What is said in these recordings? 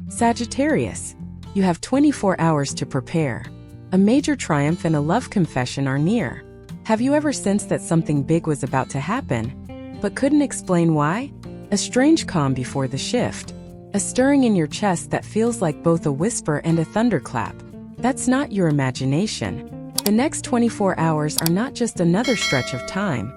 Sagittarius, you have 24 hours to prepare. A major triumph and a love confession are near. Have you ever sensed that something big was about to happen, but couldn't explain why? A strange calm before the shift. A stirring in your chest that feels like both a whisper and a thunderclap. That's not your imagination. The next 24 hours are not just another stretch of time.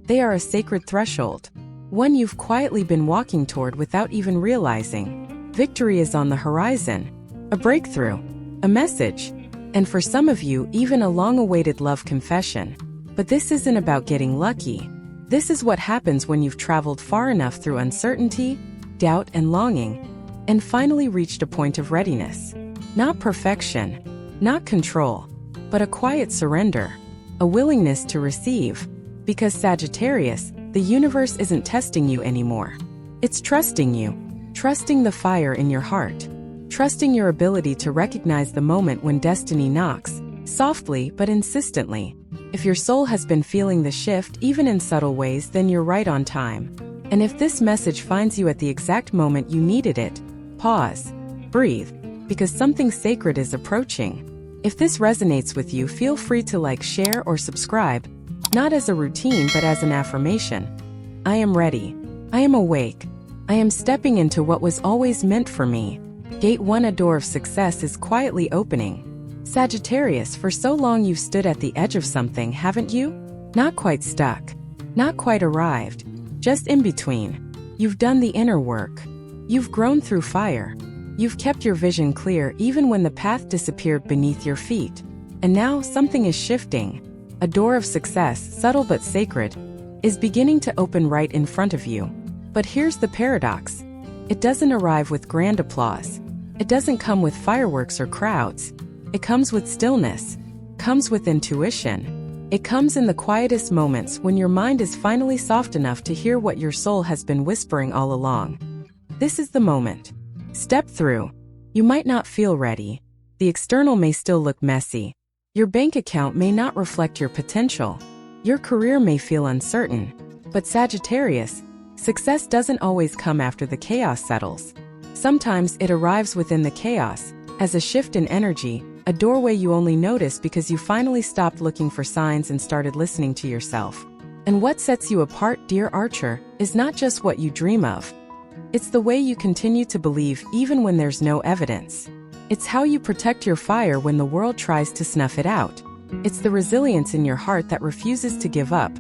They are a sacred threshold. One you've quietly been walking toward without even realizing. Victory is on the horizon. A breakthrough. A message. And for some of you, even a long-awaited love confession. But this isn't about getting lucky. This is what happens when you've traveled far enough through uncertainty, doubt, and longing, and finally reached a point of readiness. Not perfection, not control, but a quiet surrender, a willingness to receive. Because Sagittarius, the universe isn't testing you anymore. It's trusting you, trusting the fire in your heart, trusting your ability to recognize the moment when destiny knocks, softly but insistently. If your soul has been feeling the shift even in subtle ways, then you're right on time. And if this message finds you at the exact moment you needed it, pause, breathe, because something sacred is approaching. If this resonates with you, feel free to like, share, or subscribe, not as a routine but as an affirmation. I am ready. I am awake. I am stepping into what was always meant for me. Gate 1, a door of success is quietly opening. Sagittarius, for so long you've stood at the edge of something, haven't you? Not quite stuck. Not quite arrived. Just in between. You've done the inner work. You've grown through fire. You've kept your vision clear even when the path disappeared beneath your feet. And now something is shifting. A door of success, subtle but sacred, is beginning to open right in front of you. But here's the paradox. It doesn't arrive with grand applause. It doesn't come with fireworks or crowds. It comes with stillness. Comes with intuition. It comes in the quietest moments when your mind is finally soft enough to hear what your soul has been whispering all along. This is the moment. Step through. You might not feel ready. The external may still look messy. Your bank account may not reflect your potential. Your career may feel uncertain. But Sagittarius, success doesn't always come after the chaos settles. Sometimes it arrives within the chaos, as a shift in energy, a doorway you only notice because you finally stopped looking for signs and started listening to yourself. And what sets you apart, dear Archer, is not just what you dream of. It's the way you continue to believe even when there's no evidence. It's how you protect your fire when the world tries to snuff it out. It's the resilience in your heart that refuses to give up,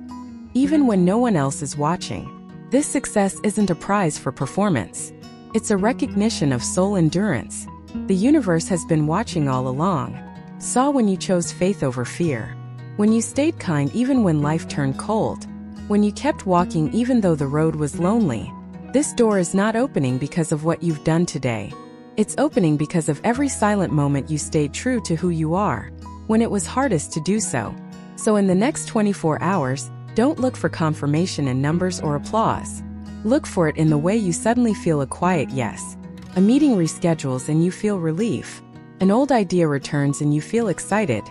even when no one else is watching. This success isn't a prize for performance. It's a recognition of soul endurance. The universe has been watching all along. Saw when you chose faith over fear. When you stayed kind even when life turned cold. When you kept walking even though the road was lonely. This door is not opening because of what you've done today. It's opening because of every silent moment you stayed true to who you are, when it was hardest to do so. So in the next 24 hours, don't look for confirmation in numbers or applause. Look for it in the way you suddenly feel a quiet yes. A meeting reschedules and you feel relief. An old idea returns and you feel excited.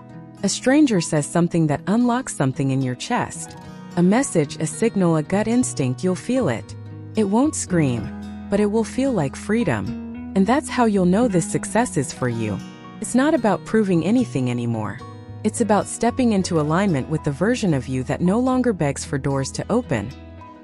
A stranger says something that unlocks something in your chest. A message, a signal, a gut instinct, you'll feel it. It won't scream, but it will feel like freedom. And that's how you'll know this success is for you. It's not about proving anything anymore. It's about stepping into alignment with the version of you that no longer begs for doors to open,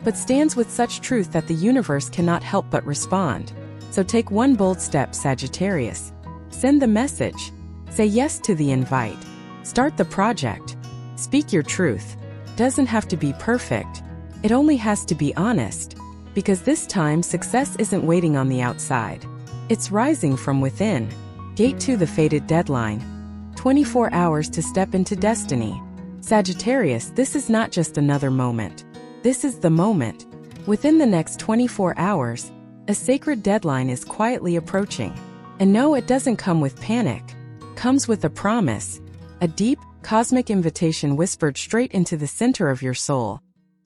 but stands with such truth that the universe cannot help but respond. So take one bold step, Sagittarius. Send the message. Say yes to the invite. Start the project. Speak your truth. Doesn't have to be perfect. It only has to be honest. Because this time, success isn't waiting on the outside. It's rising from within. Gate 2, the fated deadline. 24 hours to step into destiny. Sagittarius, this is not just another moment. This is the moment. Within the next 24 hours, a sacred deadline is quietly approaching. And no, it doesn't come with panic. Comes with a promise. A deep, cosmic invitation whispered straight into the center of your soul.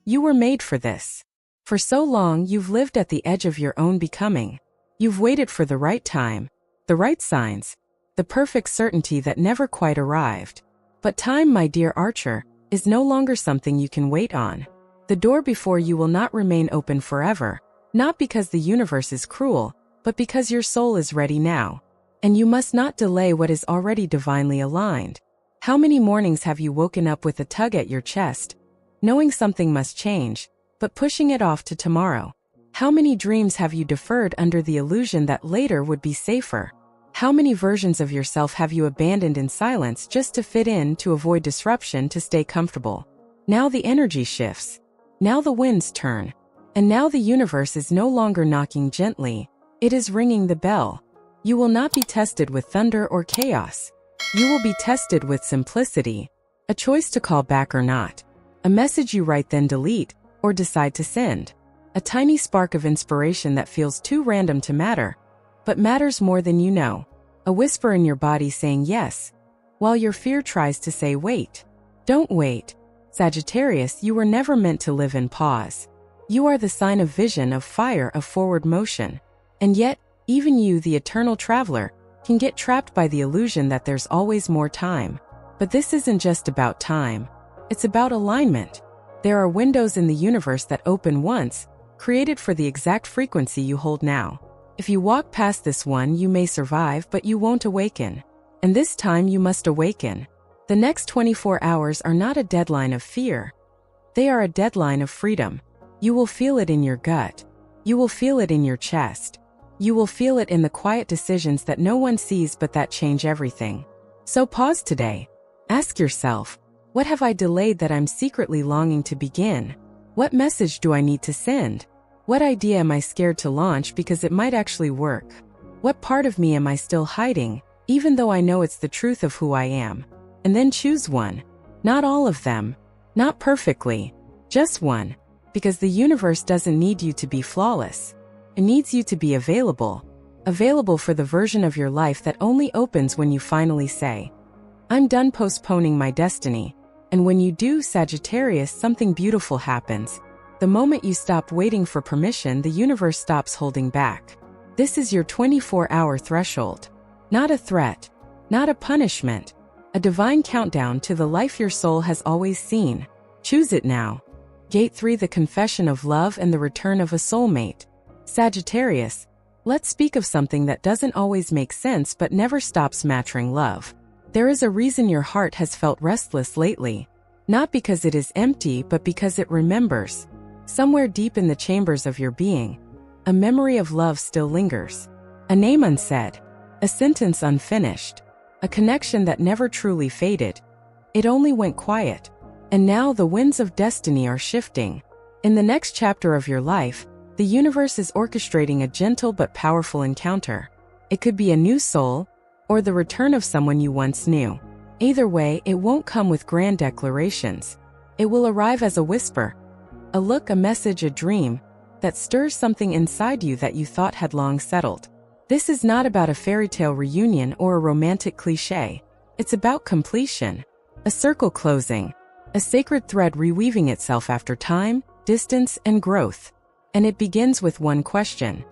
You were made for this. For so long, you've lived at the edge of your own becoming. You've waited for the right time, the right signs, the perfect certainty that never quite arrived. But time, my dear Archer, is no longer something you can wait on. The door before you will not remain open forever, not because the universe is cruel, but because your soul is ready now. And you must not delay what is already divinely aligned. How many mornings have you woken up with a tug at your chest, knowing something must change, but pushing it off to tomorrow? How many dreams have you deferred under the illusion that later would be safer? How many versions of yourself have you abandoned in silence just to fit in, to avoid disruption, to stay comfortable? Now the energy shifts. Now the winds turn. And now the universe is no longer knocking gently. It is ringing the bell. You will not be tested with thunder or chaos. You will be tested with simplicity. A choice to call back or not. A message you write then delete, or decide to send. A tiny spark of inspiration that feels too random to matter, but matters more than you know. A whisper in your body saying yes, while your fear tries to say wait. Don't wait. Sagittarius, you were never meant to live in pause. You are the sign of vision, of fire, of forward motion. And yet, even you, the eternal traveler, can get trapped by the illusion that there's always more time. But this isn't just about time. It's about alignment. There are windows in the universe that open once, created for the exact frequency you hold now. If you walk past this one, you may survive, but you won't awaken. And this time you must awaken. The next 24 hours are not a deadline of fear. They are a deadline of freedom. You will feel it in your gut. You will feel it in your chest. You will feel it in the quiet decisions that no one sees but that change everything. So pause today. Ask yourself, what have I delayed that I'm secretly longing to begin? What message do I need to send? What idea am I scared to launch because it might actually work? What part of me am I still hiding, even though I know it's the truth of who I am? And then choose one. Not all of them. Not perfectly. Just one. Because the universe doesn't need you to be flawless. It needs you to be available. Available for the version of your life that only opens when you finally say, I'm done postponing my destiny. And when you do, Sagittarius, something beautiful happens. The moment you stop waiting for permission, the universe stops holding back. This is your 24-hour threshold. Not a threat. Not a punishment. A divine countdown to the life your soul has always seen. Choose it now. Gate 3, the confession of love and the return of a soulmate. Sagittarius, let's speak of something that doesn't always make sense but never stops mattering: love. There is a reason your heart has felt restless lately. Not because it is empty, but because it remembers. Somewhere deep in the chambers of your being, a memory of love still lingers. A name unsaid. A sentence unfinished. A connection that never truly faded. It only went quiet. And now the winds of destiny are shifting. In the next chapter of your life, the universe is orchestrating a gentle but powerful encounter. It could be a new soul, or the return of someone you once knew. Either way, it won't come with grand declarations. It will arrive as a whisper, a look, a message, a dream that stirs something inside you that you thought had long settled. This is not about a fairy tale reunion or a romantic cliché. It's about completion, a circle closing, a sacred thread reweaving itself after time, distance, and growth. And it begins with one question.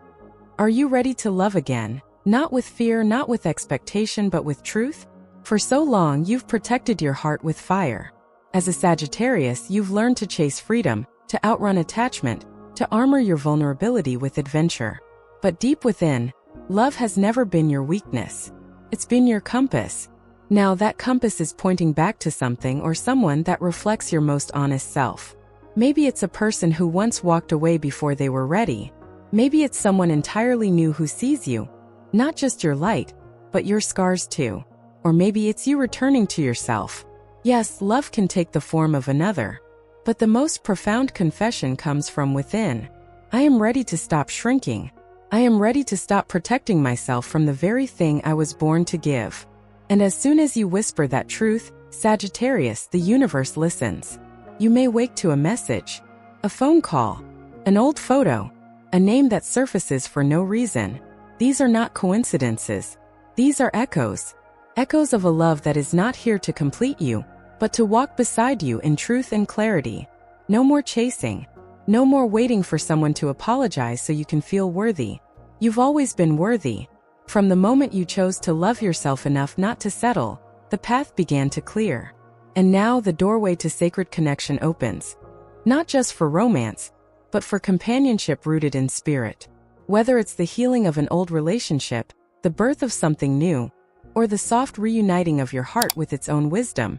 Are you ready to love again? Not with fear, not with expectation, but with truth? For so long, you've protected your heart with fire. As a Sagittarius, you've learned to chase freedom, to outrun attachment, to armor your vulnerability with adventure. But deep within, love has never been your weakness. It's been your compass. Now that compass is pointing back to something or someone that reflects your most honest self. Maybe it's a person who once walked away before they were ready. Maybe it's someone entirely new who sees you, not just your light, but your scars too. Or maybe it's you returning to yourself. Yes, love can take the form of another. But the most profound confession comes from within. I am ready to stop shrinking. I am ready to stop protecting myself from the very thing I was born to give. And as soon as you whisper that truth, Sagittarius, the universe listens. You may wake to a message, a phone call, an old photo, a name that surfaces for no reason. These are not coincidences. These are echoes. Echoes of a love that is not here to complete you, but to walk beside you in truth and clarity. No more chasing. No more waiting for someone to apologize so you can feel worthy. You've always been worthy. From the moment you chose to love yourself enough not to settle, the path began to clear. And now the doorway to sacred connection opens. Not just for romance, but for companionship rooted in spirit. Whether it's the healing of an old relationship, the birth of something new, or the soft reuniting of your heart with its own wisdom,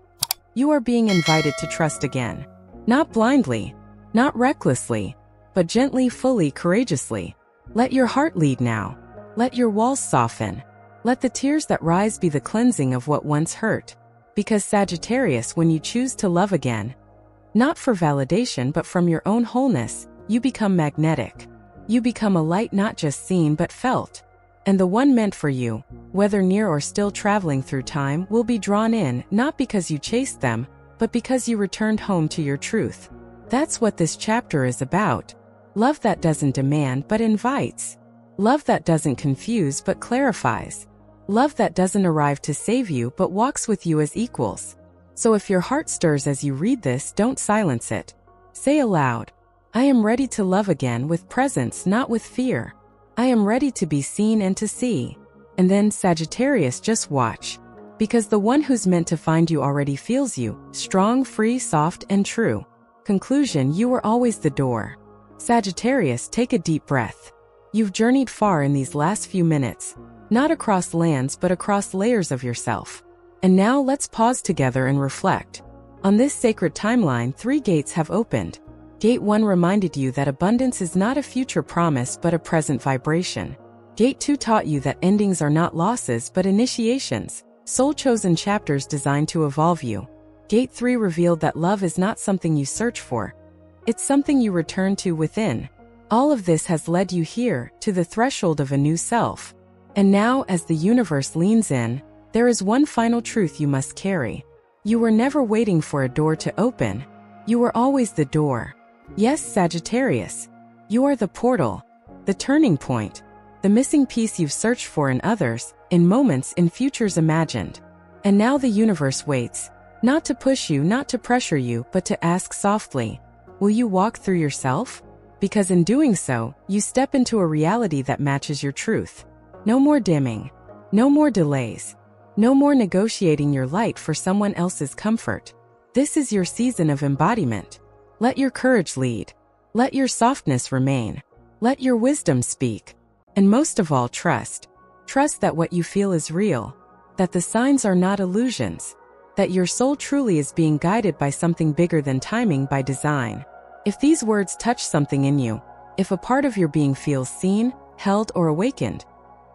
you are being invited to trust again. Not blindly, not recklessly, but gently, fully, courageously. Let your heart lead now. Let your walls soften. Let the tears that rise be the cleansing of what once hurt. Because Sagittarius, when you choose to love again, not for validation but from your own wholeness, you become magnetic. You become a light not just seen but felt. And the one meant for you, whether near or still traveling through time, will be drawn in, not because you chased them, but because you returned home to your truth. That's what this chapter is about. Love that doesn't demand but invites. Love that doesn't confuse but clarifies. Love that doesn't arrive to save you but walks with you as equals. So if your heart stirs as you read this, don't silence it. Say aloud, I am ready to love again with presence, not with fear. I am ready to be seen and to see. And then, Sagittarius, just watch. Because the one who's meant to find you already feels you, strong, free, soft, and true. Conclusion, you were always the door. Sagittarius, take a deep breath. You've journeyed far in these last few minutes, not across lands but across layers of yourself. And now let's pause together and reflect. On this sacred timeline, 3 gates have opened. Gate 1 reminded you that abundance is not a future promise but a present vibration. Gate 2 taught you that endings are not losses but initiations, soul-chosen chapters designed to evolve you. Gate 3 revealed that love is not something you search for. It's something you return to within. All of this has led you here, to the threshold of a new self. And now, as the universe leans in, there is one final truth you must carry. You were never waiting for a door to open. You were always the door. Yes, Sagittarius. You are the portal, the turning point, the missing piece you've searched for in others, in moments, in futures imagined. And now the universe waits, not to push you, not to pressure you, but to ask softly, will you walk through yourself? Because in doing so, you step into a reality that matches your truth. No more dimming. No more delays. No more negotiating your light for someone else's comfort. This is your season of embodiment. Let your courage lead. Let your softness remain. Let your wisdom speak. And most of all, trust. Trust that what you feel is real. That the signs are not illusions. That your soul truly is being guided by something bigger than timing, by design. If these words touch something in you, if a part of your being feels seen, held, or awakened,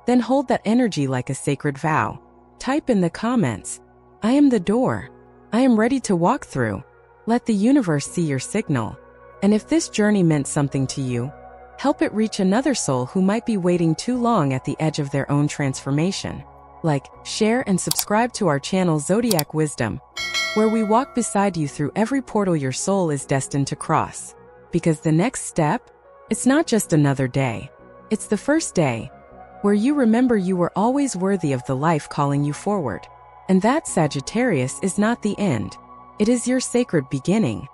then hold that energy like a sacred vow. Type in the comments, I am the door. I am ready to walk through. Let the universe see your signal. And if this journey meant something to you, help it reach another soul who might be waiting too long at the edge of their own transformation. Like, share, and subscribe to our channel Zodiac Wisdom, where we walk beside you through every portal your soul is destined to cross. Because the next step, it's not just another day. It's the first day, where you remember you were always worthy of the life calling you forward. And that, Sagittarius, is not the end. It is your sacred beginning.